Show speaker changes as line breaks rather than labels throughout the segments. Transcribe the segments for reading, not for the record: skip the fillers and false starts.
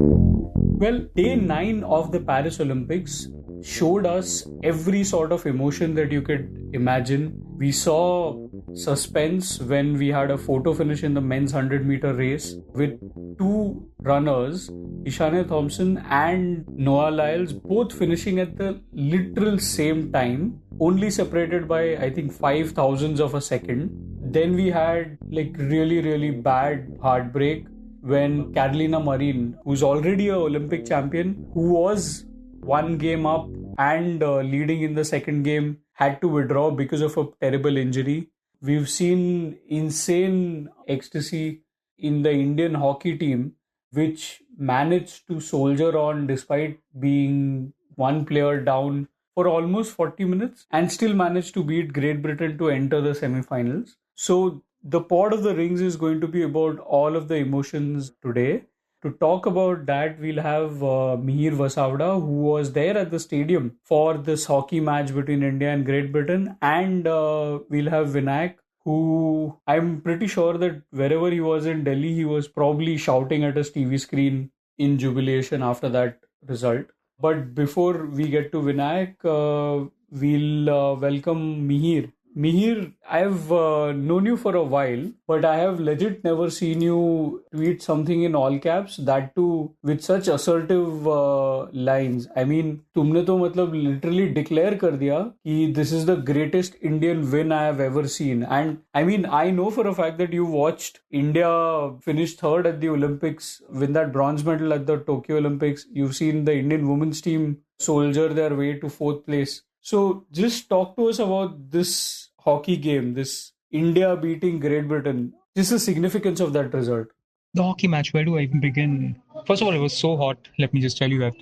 Well, day 9 of the Paris Olympics showed us every sort of emotion that you could imagine. We saw suspense when we had a photo finish in the men's 100-meter race with two runners, Ishane Thompson and Noah Lyles, both finishing at the literal same time, only separated by, I think, 5 thousandths of a second. Then we had like really, really bad heartbreak when Carolina Marin, who's already an Olympic champion, who was one game up and leading in the second game, had to withdraw because of a terrible injury. We've seen insane ecstasy in the Indian hockey team, which managed to soldier on despite being one player down for almost 40 minutes and still managed to beat Great Britain to enter the semi-finals. So the Pod of the Rings is going to be about all of the emotions today. To talk about that, we'll have Mihir Vasavda, who was there at the stadium for this hockey match between India and Great Britain. And we'll have Vinayakk, who I'm pretty sure that wherever he was in Delhi, he was probably shouting at his TV screen in jubilation after that result. But before we get to Vinayakk, we'll welcome Mihir. Mihir, I've known you for a while, but I have legit never seen you tweet something in all caps, that too with such assertive lines. I mean, तुमने तो मतलब literally declare कर दिया कि this is the greatest Indian win I have ever seen. And I mean, I know for a fact that you watched India finish third at the Olympics, win that bronze medal at the Tokyo Olympics. You've seen the Indian women's team soldier their way to fourth place. So just talk to us about this hockey game, this India beating Great Britain, just the significance of that result.
The hockey match, where do I even begin? First of all, it was so hot. Let me just tell you that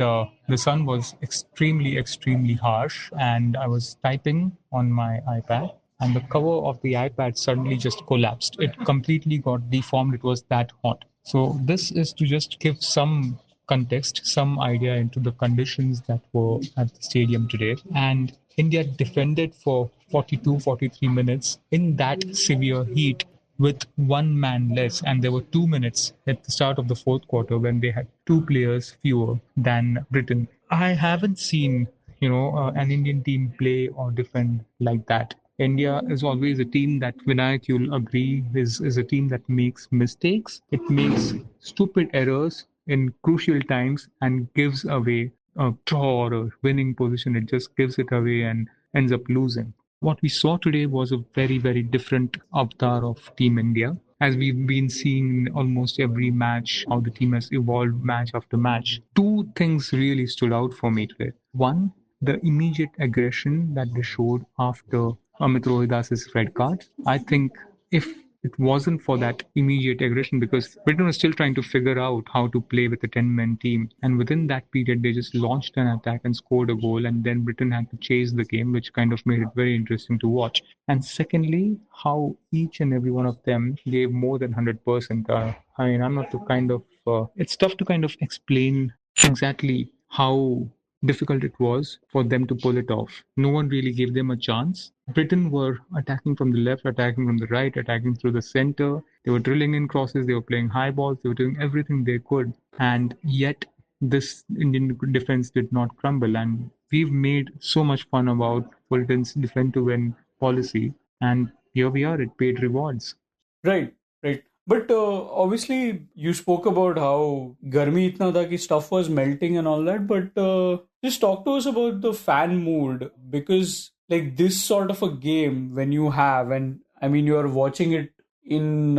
the sun was extremely, extremely harsh, and I was typing on my iPad, and the cover of the iPad suddenly just collapsed. It completely got deformed. It was that hot. So this is to just give some context, some idea into the conditions that were at the stadium today. And India defended for 42, 43 minutes in that severe heat with one man less. And there were 2 minutes at the start of the fourth quarter when they had two players fewer than Britain. I haven't seen, an Indian team play or defend like that. India is always a team that, Vinayak, you'll agree, is a team that makes mistakes. It makes stupid errors in crucial times and gives away a draw or a winning position. It just gives it away and ends up losing. What we saw today was a very, very different avatar of Team India. As we've been seeing in almost every match, how the team has evolved match after match. Two things really stood out for me today. One, the immediate aggression that they showed after Amit Rohidas's red card. I think if it wasn't for that immediate aggression, because Britain was still trying to figure out how to play with a 10-man team. And within that period, they just launched an attack and scored a goal. And then Britain had to chase the game, which kind of made it very interesting to watch. And secondly, how each and every one of them gave more than 100%. I'm not the kind of... it's tough to kind of explain exactly how difficult it was for them to pull it off. No one really gave them a chance. Britain were attacking from the left, attacking from the right, attacking through the center. They were drilling in crosses, they were playing high balls, they were doing everything they could. And yet, this Indian defense did not crumble. And we've made so much fun about Fulton's defend to win policy. And here we are, it paid rewards.
Right. But obviously, you spoke about how garmi itna tha ki stuff was melting and all that. But just talk to us about the fan mood, because like this sort of a game when you have, and I mean you are watching it in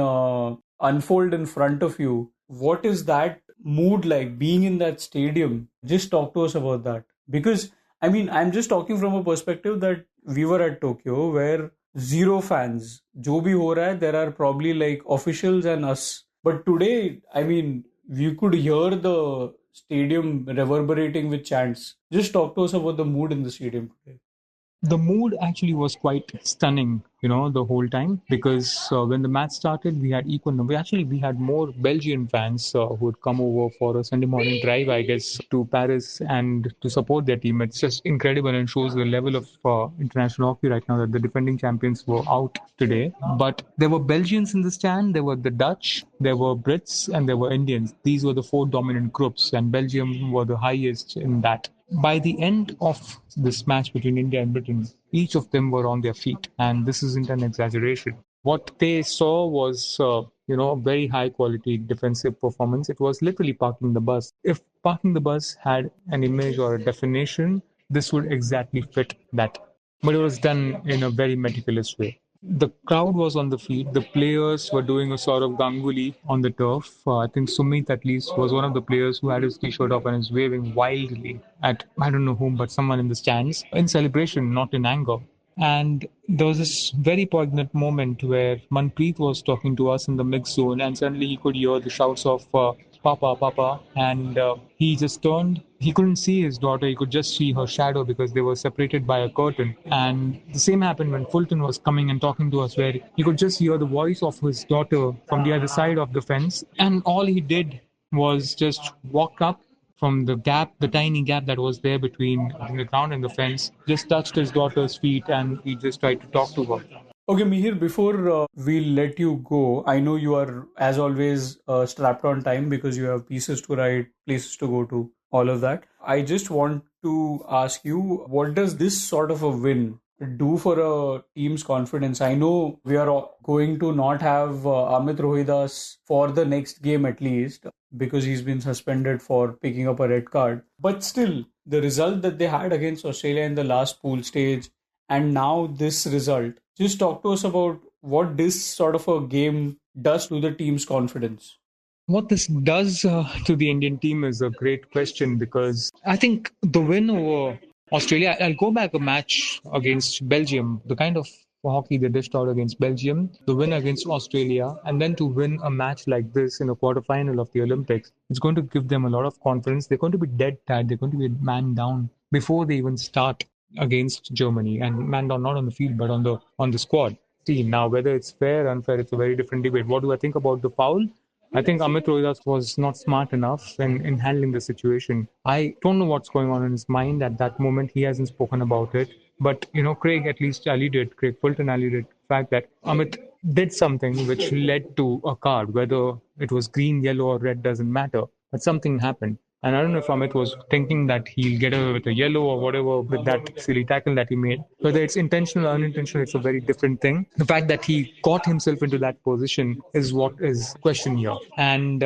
unfold in front of you. What is that mood like being in that stadium? Just talk to us about that, because I mean I'm just talking from a perspective that we were at Tokyo where zero fans. Jo bhi ho raha hai, there are probably like officials and us. But today, I mean, you could hear the stadium reverberating with chants. Just talk to us about the mood in the stadium today.
the mood actually was quite stunning, the whole time, because when the match started, we had equal number. Actually, we had more Belgian fans who had come over for a Sunday morning drive, I guess, to Paris and to support their team. It's just incredible and shows the level of international hockey right now that the defending champions were out today. But there were Belgians in the stand, there were the Dutch, there were Brits, and there were Indians. These were the four dominant groups, and Belgium were the highest in that. By the end of this match between India and Britain, each of them were on their feet, and this isn't an exaggeration. What they saw was, a very high quality defensive performance. It was literally parking the bus. If parking the bus had an image or a definition, this would exactly fit that. But it was done in a very meticulous way. The crowd was on the feet. The players were doing a sort of Ganguly on the turf. I think Sumit, at least, was one of the players who had his t-shirt off and is waving wildly at, I don't know whom, but someone in the stands in celebration, not in anger. And there was this very poignant moment where Manpreet was talking to us in the mix zone, and suddenly he could hear the shouts of Papa, Papa, and he just turned. He couldn't see his daughter, he could just see her shadow because they were separated by a curtain. And the same happened when Fulton was coming and talking to us, where he could just hear the voice of his daughter from the other side of the fence. And all he did was just walk up from the gap, the tiny gap that was there between the ground and the fence, just touched his daughter's feet and he just tried to talk to her.
Okay, Mihir, before we let you go, I know you are, as always, strapped on time because you have pieces to write, places to go to, all of that. I just want to ask you, what does this sort of a win do for a team's confidence? I know we are going to not have Amit Rohidas for the next game at least because he's been suspended for picking up a red card. But still, the result that they had against Australia in the last pool stage and now this result, just talk to us about what this sort of a game does to the team's confidence.
What this does to the Indian team is a great question, because I think the win over Australia, I'll go back a match against Belgium, the kind of hockey they dished out against Belgium, the win against Australia, and then to win a match like this in a quarterfinal of the Olympics, it's going to give them a lot of confidence. They're going to be dead tired. They're going to be man down before they even start against Germany, and man down not on the field but on the squad team. Now, whether it's fair or unfair, it's a very different debate. What do I think about the foul? I think Amit Rohidas was not smart enough in handling the situation. I don't know what's going on in his mind at that moment. He hasn't spoken about it. But, Craig at least Craig Fulton alluded to the fact that Amit did something which led to a card. Whether it was green, yellow, or red doesn't matter. But something happened. And I don't know if Amit was thinking that he'll get away with a yellow or whatever with that silly tackle that he made. Whether it's intentional or unintentional, it's a very different thing. The fact that he got himself into that position is what is questioned here. And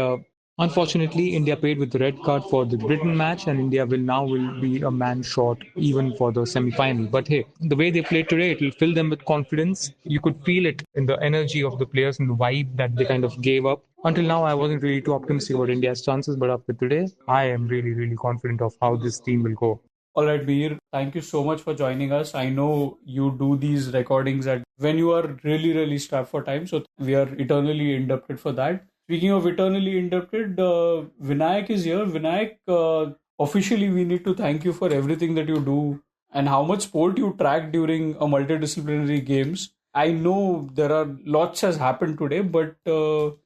unfortunately, India paid with the red card for the Britain match, and India will be a man short even for the semi-final. But hey, the way they played today, it will fill them with confidence. You could feel it in the energy of the players and the vibe that they kind of gave up. Until now, I wasn't really too optimistic about India's chances, but after today, I am really, really confident of how this team will go.
All right, Mihir, thank you so much for joining us. I know you do these recordings at when you are really, really strapped for time, so we are eternally indebted for that. Speaking of eternally indebted, Vinayakk is here. Vinayakk, officially, we need to thank you for everything that you do and how much sport you track during a multidisciplinary games. I know there are lots has happened today, but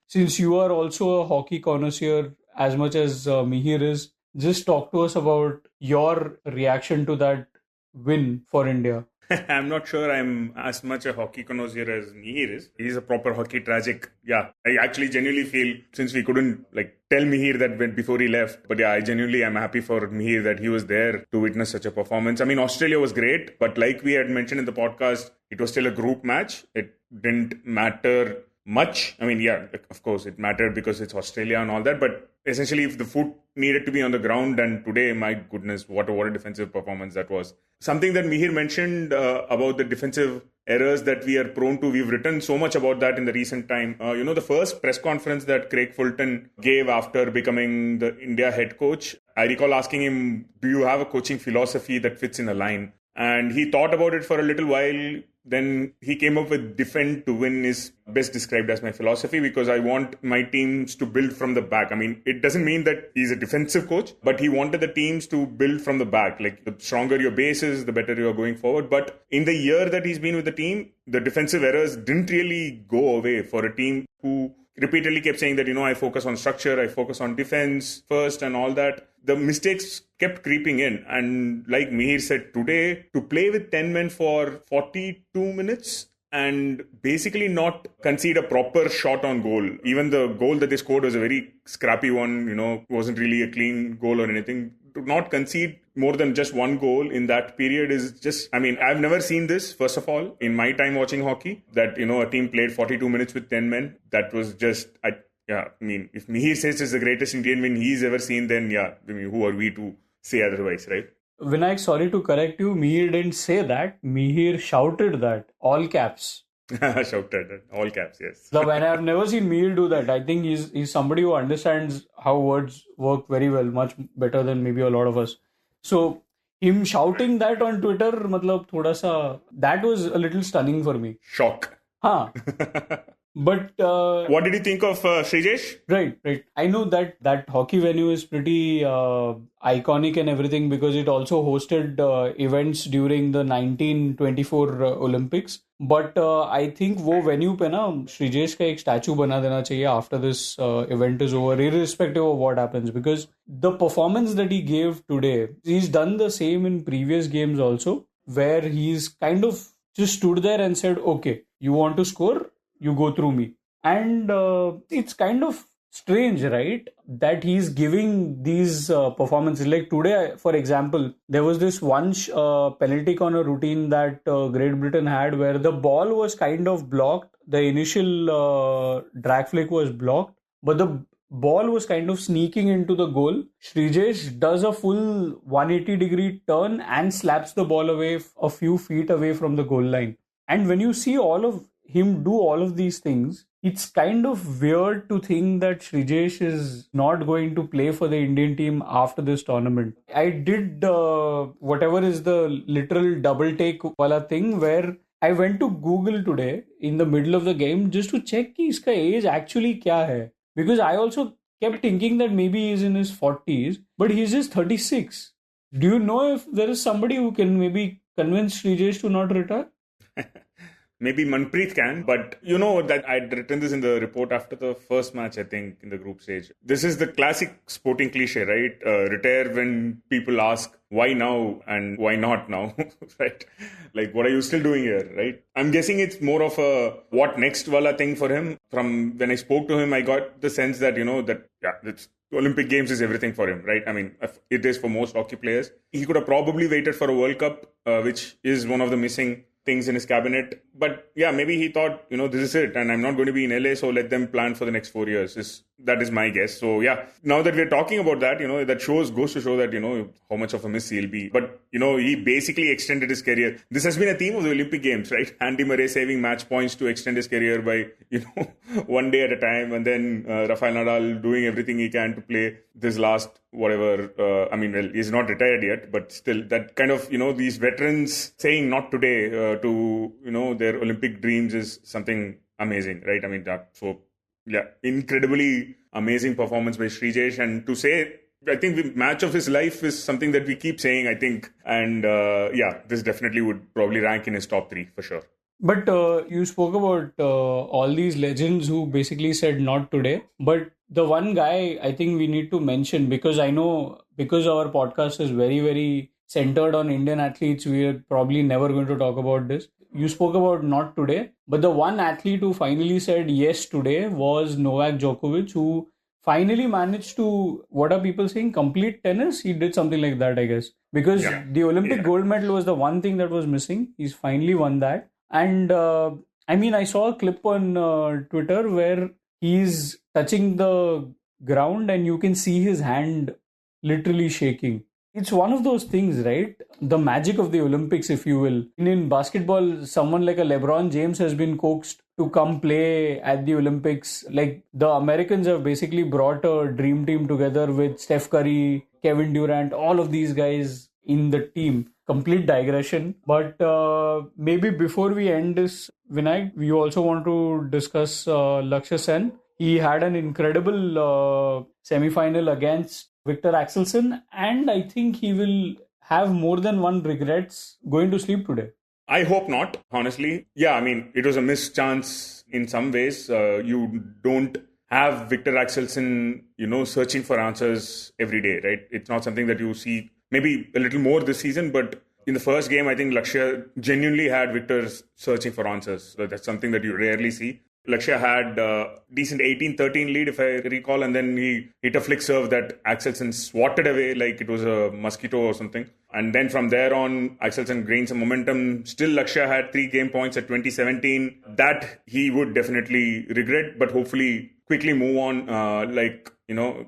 since you are also a hockey connoisseur as much as Mihir is, just talk to us about your reaction to that win for India.
I'm not sure I'm as much a hockey connoisseur as Mihir is. He's a proper hockey tragic. Yeah, I actually genuinely feel, since we couldn't tell Mihir that before he left, but yeah, I genuinely am happy for Mihir that he was there to witness such a performance. I mean, Australia was great, but like we had mentioned in the podcast, it was still a group match. It didn't matter much. I mean, yeah, of course it mattered because it's Australia and all that, but essentially if the foot needed to be on the ground, and today, my goodness, what a defensive performance that was. Something that Mihir mentioned about the defensive errors that we are prone to, we've written so much about that in the recent time. The first press conference that Craig Fulton gave after becoming the India head coach, I recall asking him, do you have a coaching philosophy that fits in a line? And he thought about it for a little while, then he came up with defend to win is best described as my philosophy, because I want my teams to build from the back. I mean, it doesn't mean that he's a defensive coach, but he wanted the teams to build from the back. Like, the stronger your base is, the better you are going forward. But in the year that he's been with the team, the defensive errors didn't really go away for a team who repeatedly kept saying that, I focus on structure, I focus on defense first and all that. The mistakes kept creeping in. And like Mihir said today, to play with 10 men for 42 minutes and basically not concede a proper shot on goal. Even the goal that they scored was a very scrappy one, wasn't really a clean goal or anything. To not concede more than just one goal in that period is just, I've never seen this, first of all, in my time watching hockey, that, a team played 42 minutes with 10 men. That was just, if Mihir says it's the greatest Indian win he's ever seen, then who are we to say otherwise, right?
Vinayak, sorry to correct you. Mihir didn't say that. Mihir shouted that. All caps.
Shouted all caps, yes.
And I've never seen Mihir do that. I think he's somebody who understands how words work very well, much better than maybe a lot of us. So him shouting that on Twitter, that was a little stunning for me.
Shock.
Huh. But
what did you think of Shrijesh?
Right. I know that hockey venue is pretty iconic and everything, because it also hosted events during the 1924 Olympics. But I think वो venue पे ना Shrijesh का एक statue बना देना चाहिए after this event is over, irrespective of what happens, because the performance that he gave today, he's done the same in previous games also, where he's kind of just stood there and said, okay, you want to score, you go through me. And it's kind of strange, right, that he's giving these performances. Like today, for example, there was this one penalty corner routine that Great Britain had, where the ball was kind of blocked. The initial drag flick was blocked, but the ball was kind of sneaking into the goal. Shrijesh does a full 180-degree turn and slaps the ball away a few feet away from the goal line. And when you see all of him do all of these things, it's kind of weird to think that Shrijesh is not going to play for the Indian team after this tournament. I did whatever is the literal double take wala thing, where I went to Google today in the middle of the game just to check ki iska age actually kya hai. Because I also kept thinking that maybe he's in his 40s, but he's just 36. Do you know if there is somebody who can maybe convince Shrijesh to not retire?
Maybe Manpreet can, but you know that I'd written this in the report after the first match, I think, in the group stage. This is the classic sporting cliche, right? Retire when people ask, why now and why not now, right? Like, what are you still doing here, right? I'm guessing it's more of a what next wala thing for him. From when I spoke to him, I got the sense that, it's Olympic Games is everything for him, right? I mean, it is for most hockey players. He could have probably waited for a World Cup, which is one of the missing things in his cabinet. But yeah, maybe he thought, this is it and I'm not going to be in LA, so let them plan for the next 4 years. That is my guess. So yeah, now that we're talking about that, that goes to show that, how much of a miss he'll be. But, he basically extended his career. This has been a theme of the Olympic Games, right? Andy Murray saving match points to extend his career by, one day at a time. And then Rafael Nadal doing everything he can to play this last whatever. He's not retired yet, but still that kind of, these veterans saying not today to, their Olympic dreams is something amazing, right? Incredibly amazing performance by Shrijesh. And to say, I think the match of his life is something that we keep saying, I think. And this definitely would probably rank in his top 3 for sure.
But you spoke about all these legends who basically said not today. But the one guy I think we need to mention, because I know, because our podcast is very, very centered on Indian athletes, we are probably never going to talk about this. You spoke about not today, but the one athlete who finally said yes today was Novak Djokovic, who finally managed to, what are people saying, complete tennis? He did something like that, I guess. Because the Olympic gold medal was the one thing that was missing. He's finally won that. And I saw a clip on Twitter where he's touching the ground and you can see his hand literally shaking. It's one of those things, right? The magic of the Olympics, if you will. In basketball, someone like a LeBron James has been coaxed to come play at the Olympics. Like, the Americans have basically brought a dream team together with Steph Curry, Kevin Durant, all of these guys. in the team. Complete digression. But maybe before we end this, Vinayak, we also want to discuss Lakshya Sen. He had an incredible semi-final against Victor Axelsen, and I think he will have more than one regrets going to sleep today.
I hope not, honestly. Yeah, I mean, it was a missed chance in some ways. You don't have Victor Axelsen, searching for answers every day, right? It's not something that you see maybe a little more this season, but in the first game, I think Lakshya genuinely had Victor searching for answers. So that's something that you rarely see. Lakshya had a decent 18-13 lead, if I recall, and then he hit a flick serve that Axelsen swatted away like it was a mosquito or something. And then from there on, Axelsen gained some momentum. Still, Lakshya had 3 game points at 2017. That he would definitely regret, but hopefully quickly move on,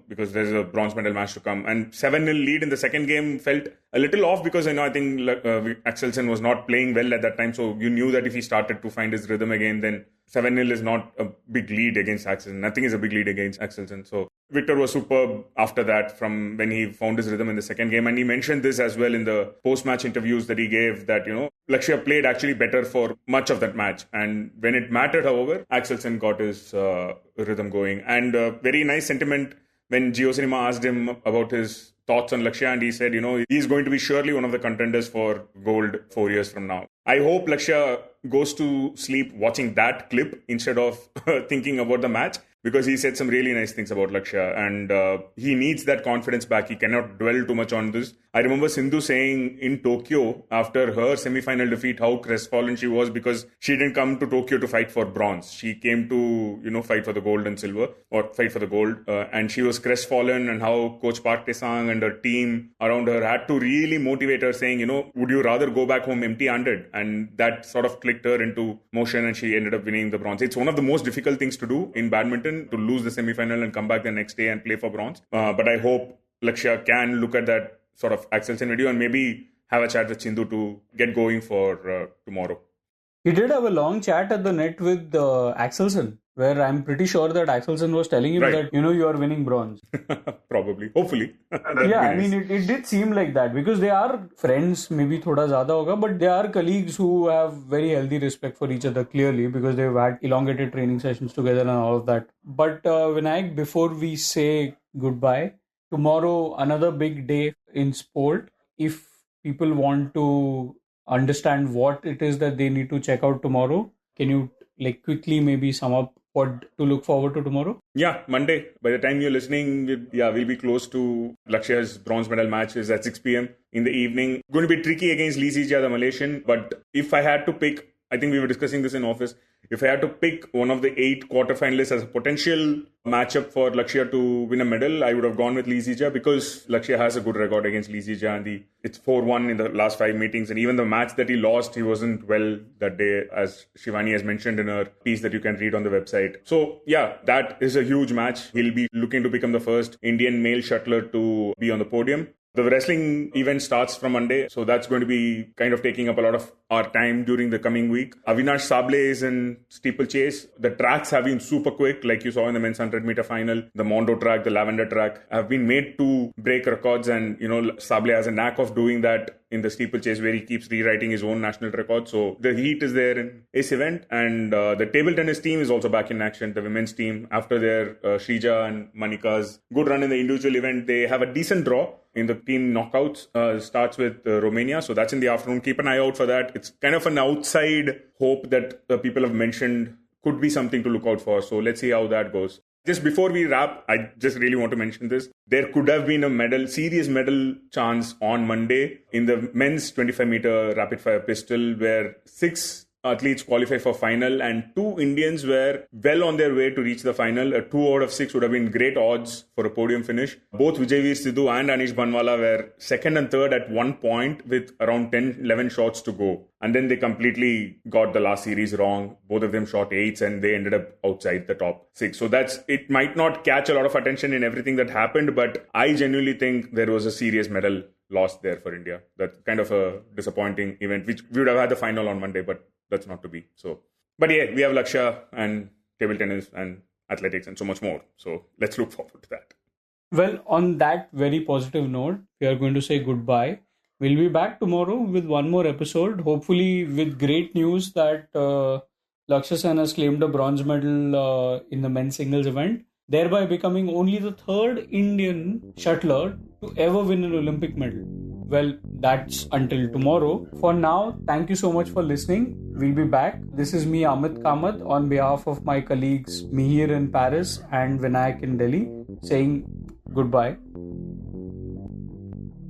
because there's a bronze medal match to come. And 7-0 lead in the second game felt a little off because, I think Axelsen was not playing well at that time. So you knew that if he started to find his rhythm again, then 7-0 is not a big lead against Axelsen. Nothing is a big lead against Axelsen. So Victor was superb after that from when he found his rhythm in the second game. And he mentioned this as well in the post-match interviews that he gave that, Lakshya played actually better for much of that match. And when it mattered, however, Axelsen got his rhythm going. And very nice sentiment when Jio Cinema asked him about his thoughts on Lakshya, and he said, he's going to be surely one of the contenders for gold 4 years from now. I hope Lakshya goes to sleep watching that clip instead of thinking about the match, because he said some really nice things about Lakshya, and he needs that confidence back. He cannot dwell too much on this. I remember Sindhu saying in Tokyo after her semi-final defeat how crestfallen she was because she didn't come to Tokyo to fight for bronze. She came to, fight for the gold and silver, or fight for the gold, and she was crestfallen, and how Coach Park Tae-sang and her team around her had to really motivate her, saying, would you rather go back home empty-handed? And that sort of clicked her into motion, and she ended up winning the bronze. It's one of the most difficult things to do in badminton, to lose the semi-final and come back the next day and play for bronze. But I hope Lakshya can look at that sort of Axelsen video and maybe have a chat with Sindhu to get going for tomorrow.
He did have a long chat at the net with Axelsen, where I'm pretty sure that Axelsen was telling him that, you are winning bronze.
Probably. Hopefully.
Yeah, nice. I mean, it did seem like that because they are friends, maybe thoda zyada hoga, but they are colleagues who have very healthy respect for each other, clearly, because they've had elongated training sessions together and all of that. But Vinayak, before we say goodbye, tomorrow, another big day in sport. If people want to understand what it is that they need to check out tomorrow, can you quickly maybe sum up what to look forward to tomorrow?
Yeah, Monday. By the time you're listening, we'll be close to Lakshya's bronze medal match is at 6 p.m. in the evening. Going to be tricky against Ichha, the Malaysian. But if I had to pick, I think we were discussing this in office, if I had to pick one of the 8 quarterfinalists as a potential matchup for Lakshya to win a medal, I would have gone with Ichha because Lakshya has a good record against Ichha, and it's 4-1 in the last 5 meetings. And even the match that he lost, he wasn't well that day, as Shivani has mentioned in her piece that you can read on the website. So yeah, that is a huge match. He'll be looking to become the first Indian male shuttler to be on the podium. The wrestling event starts from Monday, so that's going to be kind of taking up a lot of our time during the coming week. Avinash Sable is in steeplechase. The tracks have been super quick, like you saw in the men's 100-meter final. The Mondo track, the Lavender track have been made to break records, and Sable has a knack of doing that in the steeplechase, where he keeps rewriting his own national record. So the heat is there in this event, and the table tennis team is also back in action. The women's team, after their Shrija and Manika's good run in the individual event, they have a decent draw in the team knockouts. Starts with Romania, so that's in the afternoon. Keep an eye out for that. It's kind of an outside hope that the people have mentioned could be something to look out for. So let's see how that goes. Just before we wrap, I just really want to mention this. There could have been a serious medal chance on Monday in the men's 25-meter rapid-fire pistol, where 6 athletes qualify for final and 2 Indians were well on their way to reach the final. 2 out of 6 would have been great odds for a podium finish. Both Vijayveer Sidhu and Anish Banwala were second and third at one point with around 10-11 shots to go. And then they completely got the last series wrong. Both of them shot 8s and they ended up outside the top 6. So it might not catch a lot of attention in everything that happened, but I genuinely think there was a serious medal lost there for India. That's kind of a disappointing event, which we would have had the final on Monday, but that's not to be. So, but yeah, we have Lakshya and table tennis and athletics and so much more. So let's look forward to that.
Well, on that very positive note, we are going to say goodbye. We'll be back tomorrow with one more episode, hopefully with great news that Lexa has claimed a bronze medal in the men's singles event, thereby becoming only the third Indian shuttler to ever win an Olympic medal. Well, that's until tomorrow. For now, thank you so much for listening. We'll be back. This is me, Amit Kamath, on behalf of my colleagues Mihir in Paris and Vinayakk in Delhi, saying goodbye.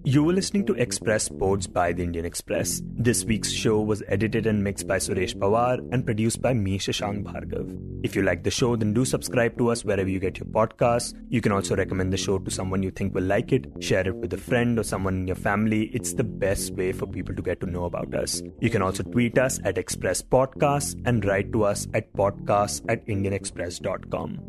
You were listening to Express Sports by the Indian Express. This week's show was edited and mixed by Suresh Pawar and produced by me, Shashank Bhargava. If you like the show, then do subscribe to us wherever you get your podcasts. You can also recommend the show to someone you think will like it. Share it with a friend or someone in your family. It's the best way for people to get to know about us. You can also tweet us at Express Podcasts and write to us at podcasts@indianexpress.com.